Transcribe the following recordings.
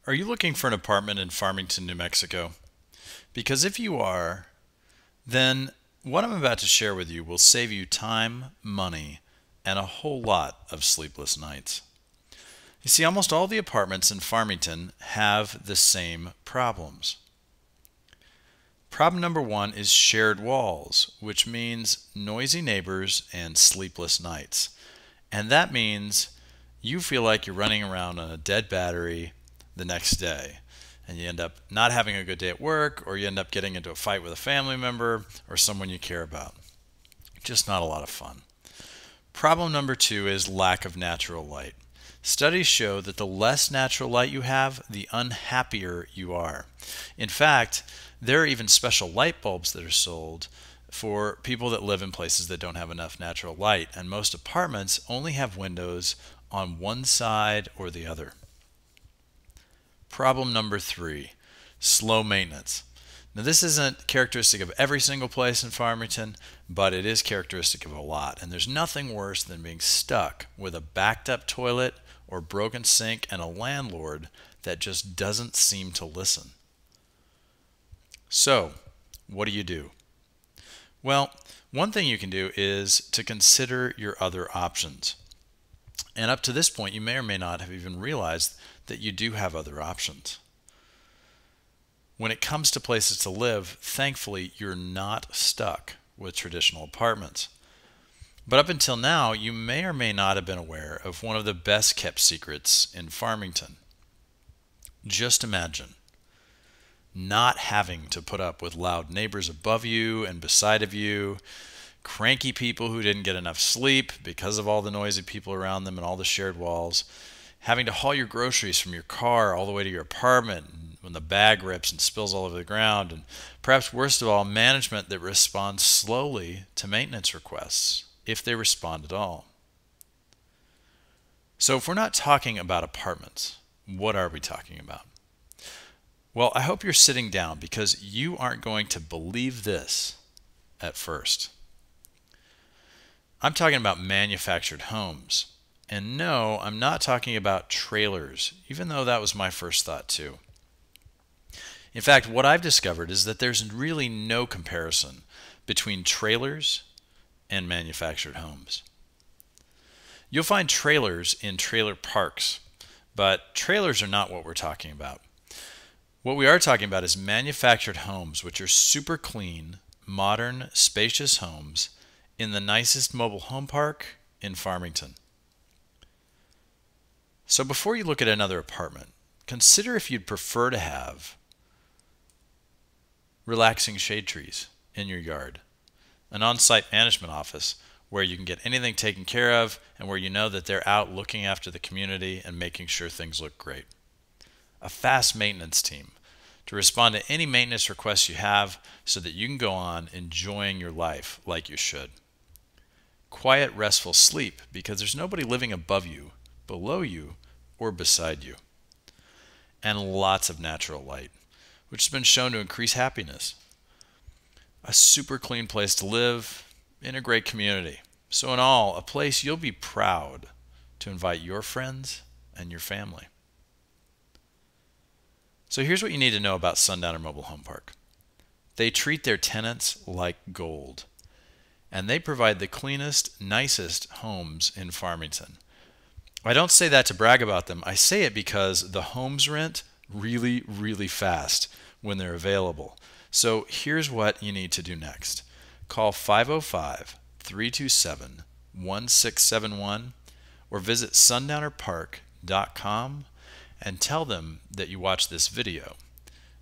Are you looking for an apartment in Farmington, New Mexico? Because if you are, then what I'm about to share with you will save you time, money, and a whole lot of sleepless nights. You see, almost all the apartments in Farmington have the same problems. Problem number one is shared walls, which means noisy neighbors and sleepless nights. And that means you feel like you're running around on a dead battery the next day. And you end up not having a good day at work, or you end up getting into a fight with a family member or someone you care about. Just not a lot of fun. Problem number two is lack of natural light. Studies show that the less natural light you have, the unhappier you are. In fact, there are even special light bulbs that are sold for people that live in places that don't have enough natural light, and most apartments only have windows on one side or the other. Problem number three, slow maintenance. Now, this isn't characteristic of every single place in Farmington, but it is characteristic of a lot. And there's nothing worse than being stuck with a backed up toilet or broken sink and a landlord that just doesn't seem to listen. So, what do you do? Well, one thing you can do is to consider your other options. And up to this point, you may or may not have even realized that you do have other options. When it comes to places to live, thankfully, you're not stuck with traditional apartments. But up until now, you may or may not have been aware of one of the best kept secrets in Farmington. Just imagine not having to put up with loud neighbors above you and beside of you, cranky people who didn't get enough sleep because of all the noisy people around them and all the shared walls, having to haul your groceries from your car all the way to your apartment when the bag rips and spills all over the ground, and perhaps worst of all, management that responds slowly to maintenance requests, if they respond at all. So if we're not talking about apartments, what are we talking about? Well, I hope you're sitting down, because you aren't going to believe this at first. I'm talking about manufactured homes. And no, I'm not talking about trailers, even though that was my first thought too. In fact, what I've discovered is that there's really no comparison between trailers and manufactured homes. You'll find trailers in trailer parks, but trailers are not what we're talking about. What we are talking about is manufactured homes, which are super clean, modern, spacious homes in the nicest mobile home park in Farmington. So before you look at another apartment, consider if you'd prefer to have relaxing shade trees in your yard, an on-site management office where you can get anything taken care of and where you know that they're out looking after the community and making sure things look great, a fast maintenance team to respond to any maintenance requests you have so that you can go on enjoying your life like you should. Quiet, restful sleep, because there's nobody living above you, below you, or beside you. And lots of natural light, which has been shown to increase happiness. A super clean place to live in a great community. So in all, a place you'll be proud to invite your friends and your family. So here's what you need to know about Sundowner Mobile Home Park. They treat their tenants like gold, and they provide the cleanest, nicest homes in Farmington. I don't say that to brag about them. I say it because the homes rent really, really fast when they're available. So here's what you need to do next. Call 505-327-1671 or visit sundownerpark.com and tell them that you watched this video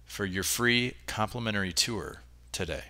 for your free complimentary tour today.